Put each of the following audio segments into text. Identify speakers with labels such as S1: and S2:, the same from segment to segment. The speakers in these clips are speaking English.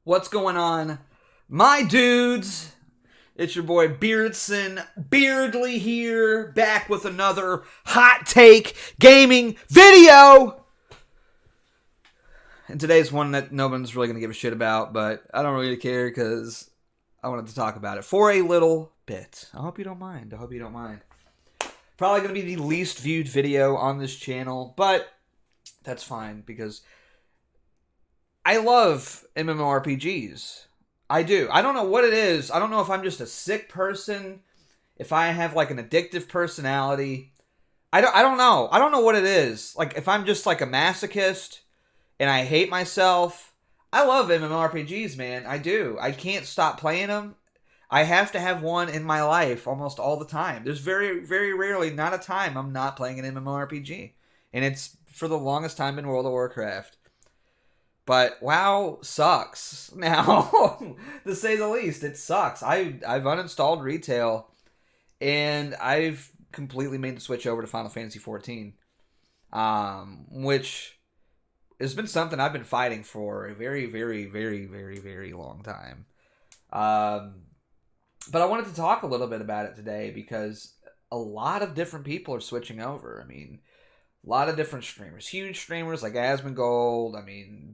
S1: What's going on, my dudes? It's your boy Beardson Beardly here, back with another hot take gaming video. And today's one that no one's really going to give a shit about, but I don't really care because I wanted to talk about it for a little bit. I hope you don't mind. Probably going to be the least viewed video on this channel, but that's fine because I love MMORPGs. I do. I don't know what it is. I don't know if I'm just a sick person, if I have like an addictive personality. I don't know. I don't know what it is. Like if I'm just like a masochist and I hate myself. I love MMORPGs, man. I do. I can't stop playing them. I have to have one in my life almost all the time. There's very, very rarely not a time I'm not playing an MMORPG. And it's for the longest time in World of Warcraft. But WoW sucks now, to say the least. It sucks. I've uninstalled retail, and I've completely made the switch over to Final Fantasy 14, which has been something I've been fighting for a very, very, very, very, very long time. But I wanted to talk a little bit about it today because a lot of different people are switching over. I mean, a lot of different streamers. Huge streamers like Asmongold,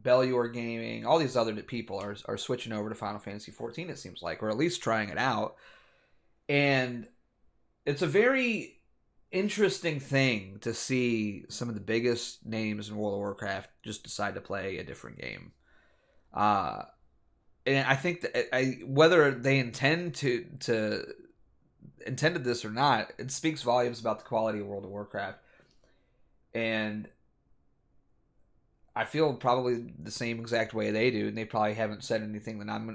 S1: Belluor Gaming, all these other people are switching over to Final Fantasy 14, it seems like, or at least trying it out. And it's a very interesting thing to see some of the biggest names in World of Warcraft just decide to play a different game. And I think that whether they intended this or not, it speaks volumes about the quality of World of Warcraft. And I feel probably the same exact way they do, and they probably haven't said anything that I'm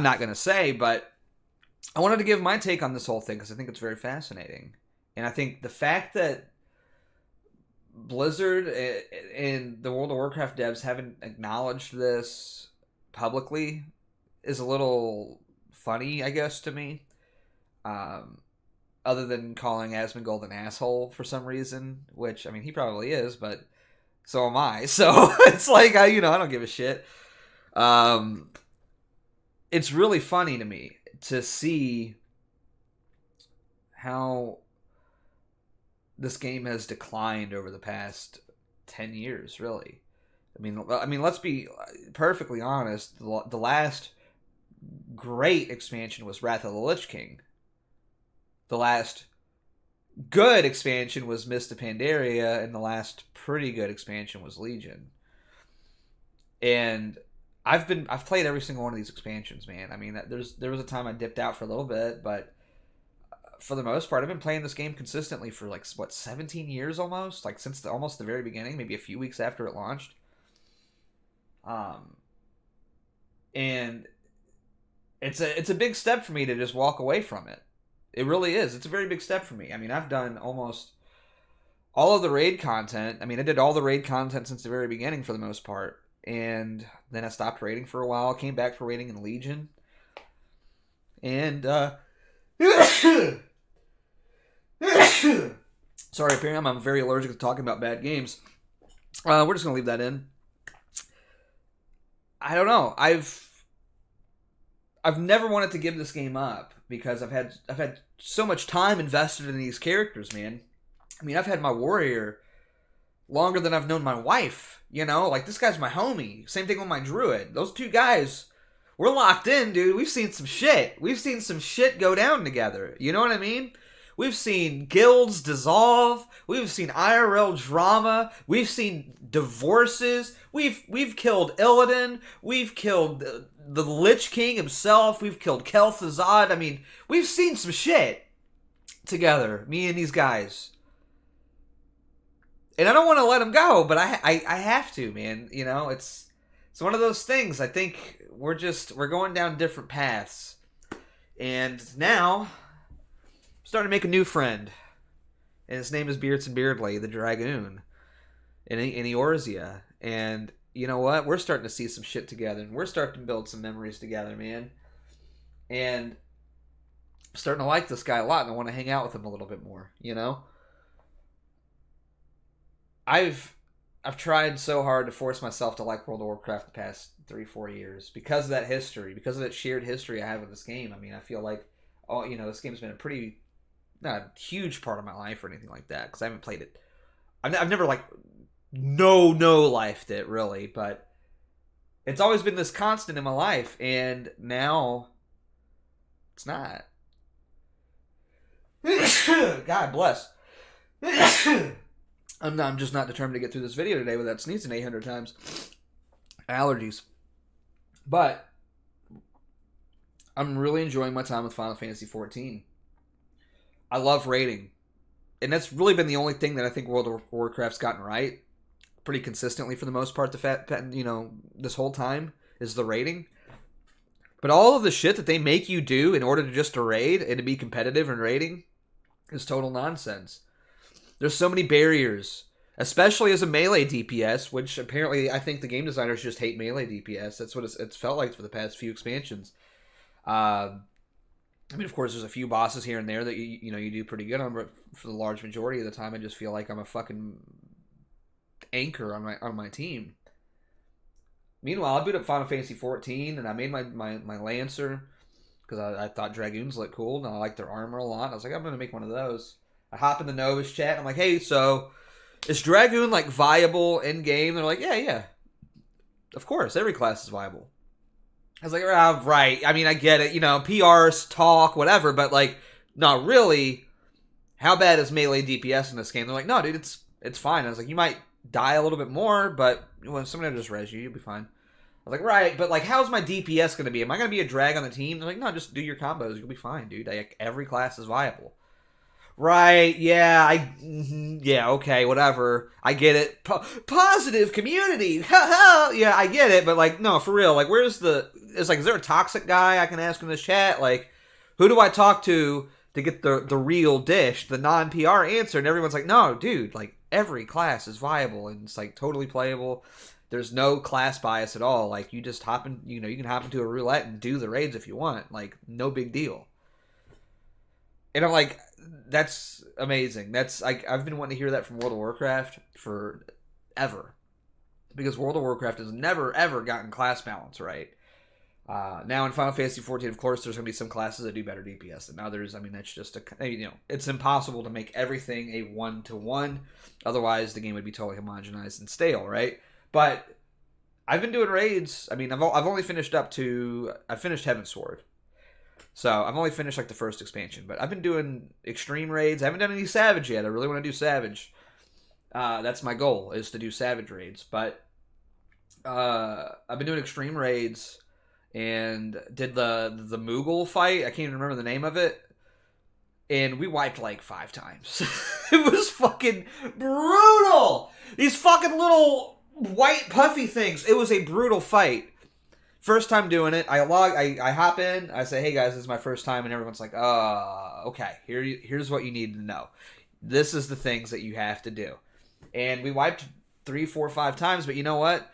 S1: not going to say, but I wanted to give my take on this whole thing because I think it's very fascinating. And I think the fact that Blizzard and the World of Warcraft devs haven't acknowledged this publicly is a little funny, I guess, to me. Other than calling Asmongold an asshole for some reason, which, he probably is, but so am I. So it's like, I don't give a shit. It's really funny to me to see how this game has declined over the past 10 years, really. Let's be perfectly honest. The last great expansion was Wrath of the Lich King. The last good expansion was Mist of Pandaria, and the last pretty good expansion was Legion. And I've played every single one of these expansions, man. There was a time I dipped out for a little bit, but for the most part, I've been playing this game consistently for 17 years almost, since almost the very beginning, maybe a few weeks after it launched. And it's a big step for me to just walk away from it. It really is. It's a very big step for me. I've done almost all of the raid content. I did all the raid content since the very beginning for the most part. And then I stopped raiding for a while. Came back for raiding in Legion. And, sorry, apparently I'm very allergic to talking about bad games. We're just going to leave that in. I don't know. I've never wanted to give this game up because I've had so much time invested in these characters, man. I've had my warrior longer than I've known my wife, this guy's my homie. Same thing with my druid. Those two guys, we're locked in, dude. We've seen some shit. We've seen some shit go down together. You know what I mean? We've seen guilds dissolve. We've seen IRL drama. We've seen divorces. We've killed Illidan. We've killed the Lich King himself. We've killed Kel'Thuzad. We've seen some shit together, me and these guys. And I don't want to let them go, but I have to, man. It's one of those things. I think we're going down different paths. And now I'm starting to make a new friend. And his name is Beardson Beardly, the Dragoon, in Eorzea. And you know what? We're starting to see some shit together, and we're starting to build some memories together, man. And I'm starting to like this guy a lot, and I want to hang out with him a little bit more, I've I've tried so hard to force myself to like World of Warcraft the past 3-4 years because of that history, because of that shared history I have with this game. I mean, I feel like, this game's been a pretty, not a huge part of my life or anything like that, because I haven't played it. I've never, like, no-lifed it, really, but it's always been this constant in my life, and now it's not. God bless. I'm just not determined to get through this video today without sneezing 800 times. Allergies. But I'm really enjoying my time with Final Fantasy XIV. I love raiding. And that's really been the only thing that I think World of Warcraft's gotten right pretty consistently for the most part, this whole time, is the raiding. But all of the shit that they make you do in order to just to raid and to be competitive in raiding is total nonsense. There's so many barriers, especially as a melee DPS, which apparently I think the game designers just hate melee DPS. That's what it's felt like for the past few expansions. I mean, of course, there's a few bosses here and there that you do pretty good on, but for the large majority of the time, I just feel like I'm a fucking anchor on my team. Meanwhile, I boot up Final Fantasy XIV, and I made my Lancer, because I thought Dragoons looked cool, and I liked their armor a lot. I was like, I'm going to make one of those. I hop in the Novus chat, and I'm like, hey, so is Dragoon, like, viable in-game? They're like, yeah. Of course, every class is viable. I was like, right. I mean, I get it. PRs, talk, whatever, but, like, not really. How bad is melee DPS in this game? They're like, no, dude, it's fine. I was like, you might die a little bit more, but when somebody will just res you'll be fine. I was like, right, but, like, how's my DPS going to be? Am I going to be a drag on the team? They're like, no, just do your combos. You'll be fine, dude. Like, every class is viable. Right, yeah, yeah, okay, whatever. I get it. Positive community. Yeah, I get it, but, like, no, for real. Like, is there a toxic guy I can ask in this chat? Like, who do I talk to get the real dish, the non-PR answer? And everyone's like, no, dude, like, every class is viable, and it's, like, totally playable. There's no class bias at all. Like, you just hop in, you can hop into a roulette and do the raids if you want. Like, no big deal. And I'm like, that's amazing. That's, like, I've been wanting to hear that from World of Warcraft forever. Because World of Warcraft has never, ever gotten class balance right. Now in Final Fantasy XIV, of course, there's going to be some classes that do better DPS than others. I mean, that's just it's impossible to make everything a 1-to-1. Otherwise, the game would be totally homogenized and stale, right? But I've been doing raids. I mean, I've only finished I finished Heavensward. So I've only finished, like, the first expansion. But I've been doing extreme raids. I haven't done any Savage yet. I really want to do Savage. That's my goal, is to do Savage raids. But I've been doing extreme raids and did the Moogle fight. I can't even remember the name of it. And we wiped, like, 5 times. It was fucking brutal! These fucking little white puffy things. It was a brutal fight. First time doing it, I hop in, I say, hey guys, this is my first time, and everyone's like, okay, here's what you need to know. This is the things that you have to do. And we wiped 3, 4, 5 times, but you know what?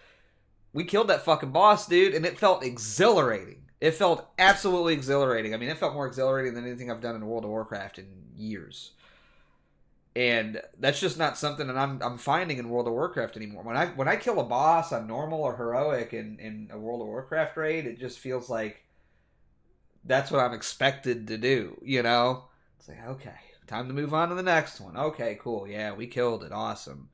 S1: We killed that fucking boss, dude, and it felt exhilarating. It felt absolutely exhilarating. I mean, it felt more exhilarating than anything I've done in World of Warcraft in years. And that's just not something that I'm finding in World of Warcraft anymore. When I kill a boss on normal or heroic in a World of Warcraft raid, it just feels like that's what I'm expected to do, It's like, okay, time to move on to the next one. Okay, cool, yeah, we killed it, awesome.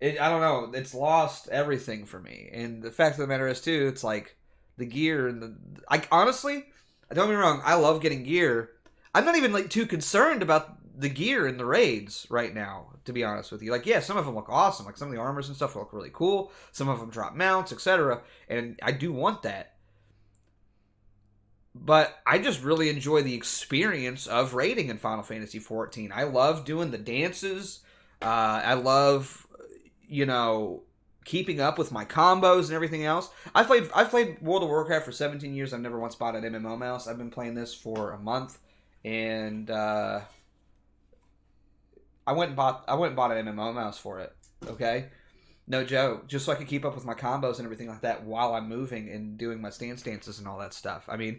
S1: I don't know, it's lost everything for me. And the fact of the matter is, too, it's like the gear and honestly, don't get me wrong, I love getting gear. I'm not even, like, too concerned about the gear in the raids right now, to be honest with you. Like, yeah, some of them look awesome. Like, some of the armors and stuff look really cool. Some of them drop mounts, etc. And I do want that. But I just really enjoy the experience of raiding in Final Fantasy XIV. I love doing the dances. I love, keeping up with my combos and everything else. I've played World of Warcraft for 17 years. I've never once bought an MMO mouse. I've been playing this for a month. And, I went and bought an MMO mouse for it, okay? No joke. Just so I could keep up with my combos and everything like that while I'm moving and doing my stances and all that stuff. I mean,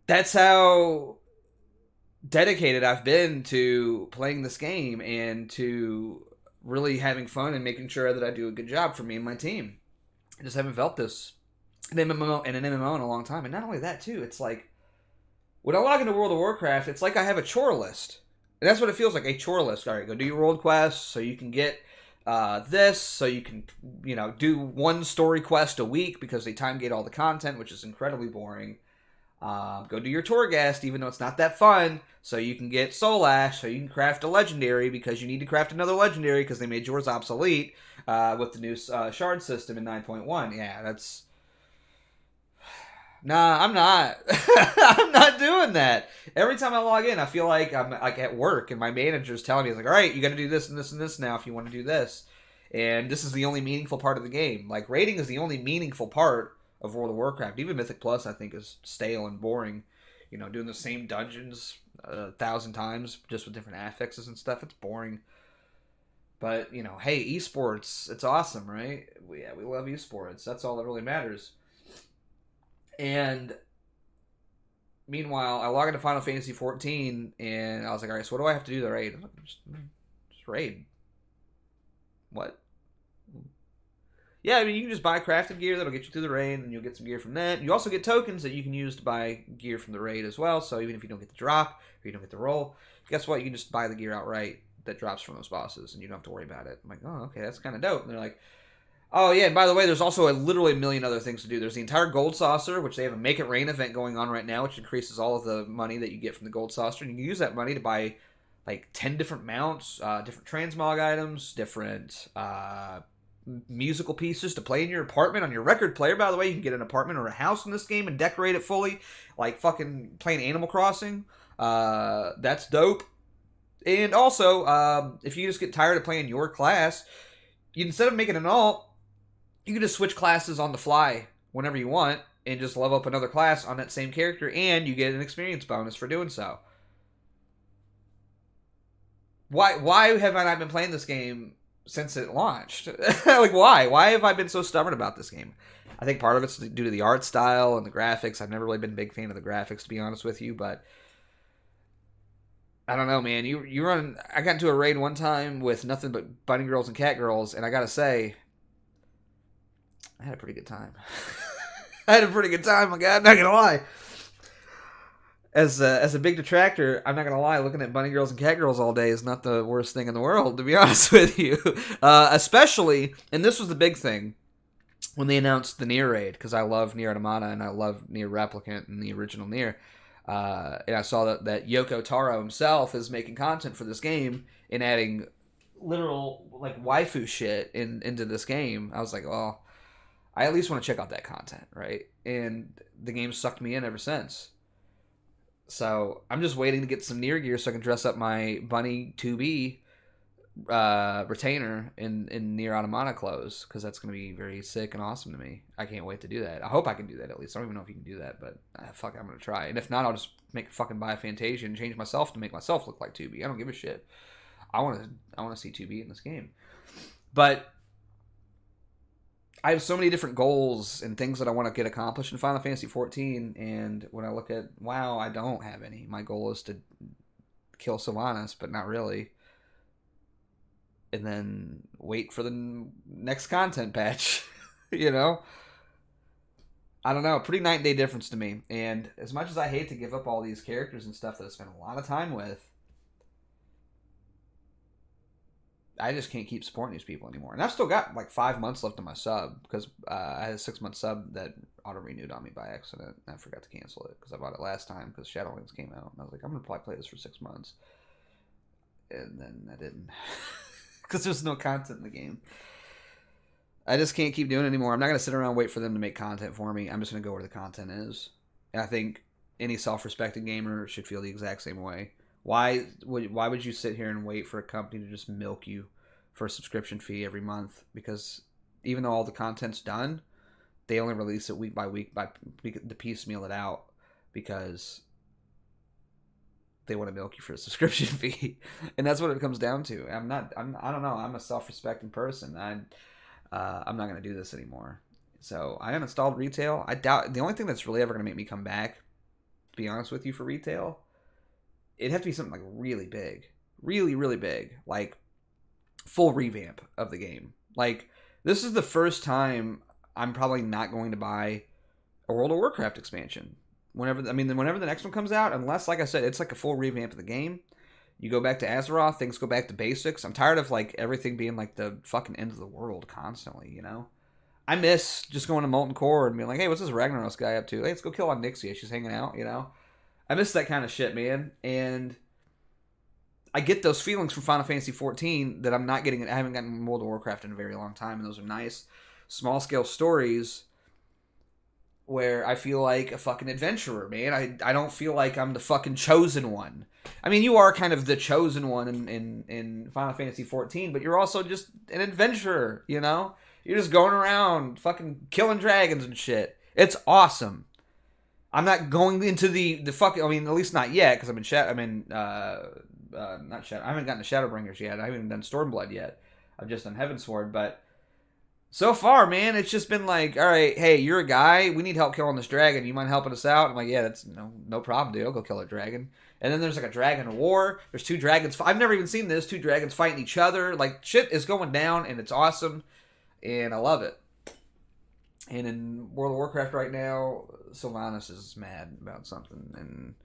S1: that's how dedicated I've been to playing this game and to really having fun and making sure that I do a good job for me and my team. I just haven't felt this in an MMO in a long time. And not only that, too, it's like when I log into World of Warcraft, it's like I have a chore list. And that's what it feels like, a chore list. All right, go do your world quests so you can get this, so you can, do one story quest a week because they time gate all the content, which is incredibly boring. Go do your tour guest, even though it's not that fun, so you can get Soul Ash, so you can craft a legendary because you need to craft another legendary because they made yours obsolete with the new shard system in 9.1. Yeah, that's... Nah, I'm not. I'm not doing that. Every time I log in, I feel like I'm like at work, and my manager's telling me, "It's like, all right, you got to do this and this and this now if you want to do this." And this is the only meaningful part of the game. Like, raiding is the only meaningful part of World of Warcraft. Even Mythic Plus, I think, is stale and boring. Doing the same dungeons 1,000 times, just with different affixes and stuff. It's boring. But, hey, esports, it's awesome, right? We love esports. That's all that really matters. And meanwhile, I log into Final Fantasy 14, and I was like, all right, so what do I have to do to raid? Just raid. What? Yeah, I mean, you can just buy crafted gear that'll get you through the raid, and you'll get some gear from that. You also get tokens that you can use to buy gear from the raid as well, so even if you don't get the drop, or you don't get the roll, guess what? You can just buy the gear outright that drops from those bosses, and you don't have to worry about it. I'm like, oh, okay, that's kind of dope. And they're like, oh, yeah, and by the way, there's also literally a million other things to do. There's the entire Gold Saucer, which they have a Make It Rain event going on right now, which increases all of the money that you get from the Gold Saucer. And you can use that money to buy, like, 10 different mounts, different transmog items, different musical pieces to play in your apartment on your record player. By the way, you can get an apartment or a house in this game and decorate it fully, like fucking playing Animal Crossing. That's dope. And also, if you just get tired of playing your class, instead of making an alt, you can just switch classes on the fly whenever you want and just level up another class on that same character, and you get an experience bonus for doing so. Why have I not been playing this game since it launched? Like, why? Why have I been so stubborn about this game? I think part of it's due to the art style and the graphics. I've never really been a big fan of the graphics, to be honest with you, but I don't know, man. You run... I got into a raid one time with nothing but bunny girls and cat girls, and I gotta say, I had a pretty good time. I had a pretty good time, my guy. I'm not gonna lie. As a big detractor, I'm not gonna lie. Looking at bunny girls and cat girls all day is not the worst thing in the world, to be honest with you. Especially, and this was the big thing when they announced the Nier raid, because I love Nier Automata and I love Nier Replicant and the original Nier. And I saw that Yoko Taro himself is making content for this game and adding literal like waifu shit into this game. I was like, well, I at least want to check out that content, right? And the game sucked me in ever since. So I'm just waiting to get some Nier gear so I can dress up my Bunny 2B retainer in Nier Automata clothes, because that's going to be very sick and awesome to me. I can't wait to do that. I hope I can do that at least. I don't even know if you can do that, but fuck, I'm going to try. And if not, I'll just fucking buy a Fantasia and change myself to make myself look like 2B. I don't give a shit. I want to see 2B in this game. But I have so many different goals and things that I want to get accomplished in Final Fantasy 14, and when I look at WoW, I don't have any. My goal is to kill Sylvanas, but not really. And then wait for the next content patch, you know? I don't know, pretty night and day difference to me. And as much as I hate to give up all these characters and stuff that I spent a lot of time with, I just can't keep supporting these people anymore. And I've still got like 5 months left on my sub, because I had a 6-month sub that auto-renewed on me by accident. And I forgot to cancel it because I bought it last time because Shadowlands came out. And I was like, I'm going to probably play this for 6 months. And then I didn't. Because there's no content in the game. I just can't keep doing it anymore. I'm not going to sit around and wait for them to make content for me. I'm just going to go where the content is. And I think any self-respecting gamer should feel the exact same way. Why would you sit here and wait for a company to just milk you for a subscription fee every month? Because even though all the content's done, they only release it week by week to piecemeal it out, because they want to milk you for a subscription fee. And that's what it comes down to. I don't know. I'm a self-respecting person. I'm not going to do this anymore. So I uninstalled retail. I doubt the only thing that's really ever going to make me come back, to be honest with you, for retail, it'd have to be something like really big, really, really big. Like full revamp of the game. Like, this is the first time I'm probably not going to buy a World of Warcraft expansion. Whenever the next one comes out, unless, like I said, it's like a full revamp of the game. You go back to Azeroth, things go back to basics. I'm tired of, like, everything being, like, the fucking end of the world constantly, you know? I miss just going to Molten Core and being like, hey, what's this Ragnaros guy up to? Hey, let's go kill on Nixia. She's hanging out, you know? I miss that kind of shit, man. And I get those feelings from Final Fantasy XIV that I'm not getting. I haven't gotten World of Warcraft in a very long time, and those are nice, small-scale stories where I feel like a fucking adventurer, man. I don't feel like I'm the fucking chosen one. I mean, you are kind of the chosen one in Final Fantasy XIV, but you're also just an adventurer, you know? You're just going around fucking killing dragons and shit. It's awesome. I'm not going into the fucking... I mean, at least not yet, because not Shadow... I haven't gotten to Shadowbringers yet. I haven't even done Stormblood yet. I've just done Heavensward, but... So far, man, it's just been like, all right, hey, you're a guy. We need help killing this dragon. You mind helping us out? I'm like, yeah, that's no problem, dude. I'll go kill a dragon. And then there's like a dragon war. There's two dragons. I've never even seen this. Two dragons fighting each other. Like, shit is going down, and it's awesome. And I love it. And in World of Warcraft right now, Sylvanas is mad about something. And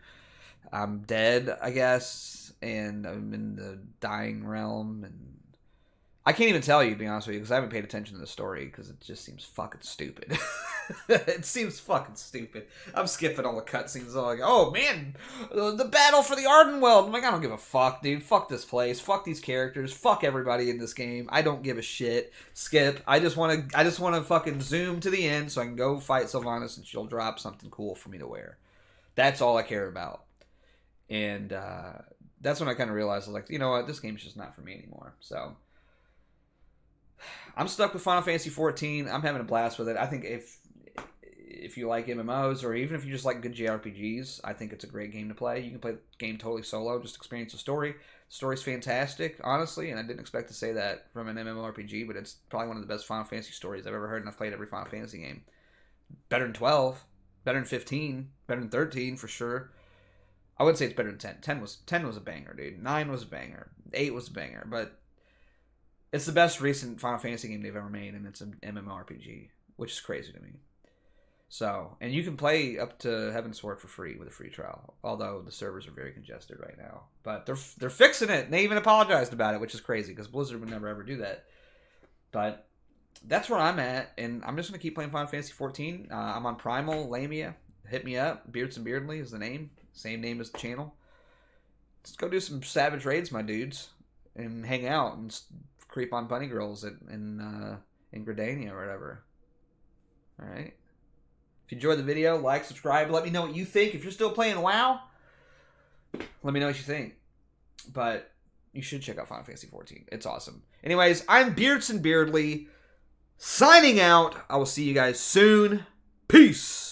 S1: I'm dead, I guess. And I'm in the dying realm. And I can't even tell you, to be honest with you, because I haven't paid attention to the story, because it just seems fucking stupid. It seems fucking stupid. I'm skipping all the cutscenes. I'm like, oh, man, the battle for the Ardenweld. I'm like, I don't give a fuck, dude. Fuck this place. Fuck these characters. Fuck everybody in this game. I don't give a shit. Skip. I just want to fucking zoom to the end so I can go fight Sylvanas and she'll drop something cool for me to wear. That's all I care about. And that's when I kind of realized, I was like, you know what? This game's just not for me anymore. So... I'm stuck with Final Fantasy XIV. I'm having a blast with it. I think if you like MMOs, or even if you just like good JRPGs, I think it's a great game to play. You can play the game totally solo, just experience the story. The story's fantastic, honestly, and I didn't expect to say that from an MMORPG, but it's probably one of the best Final Fantasy stories I've ever heard, and I've played every Final Fantasy game. Better than 12, better than 15, better than 13 for sure. I wouldn't say it's better than 10. 10 was a banger, dude. 9 was a banger. 8 was a banger, but it's the best recent Final Fantasy game they've ever made, and it's an MMORPG, which is crazy to me. So, and you can play up to Heavensward for free with a free trial, although the servers are very congested right now. But they're fixing it, and they even apologized about it, which is crazy, because Blizzard would never ever do that. But that's where I'm at, and I'm just going to keep playing Final Fantasy XIV. I'm on Primal, Lamia. Hit me up. Beards and Beardly is the name. Same name as the channel. Let's go do some savage raids, my dudes, and hang out, and creep on bunny girls in Gridania or whatever. Alright. If you enjoyed the video, like, subscribe, let me know what you think. If you're still playing WoW, let me know what you think. But you should check out Final Fantasy XIV. It's awesome. Anyways, I'm Beards and Beardly, signing out. I will see you guys soon. Peace!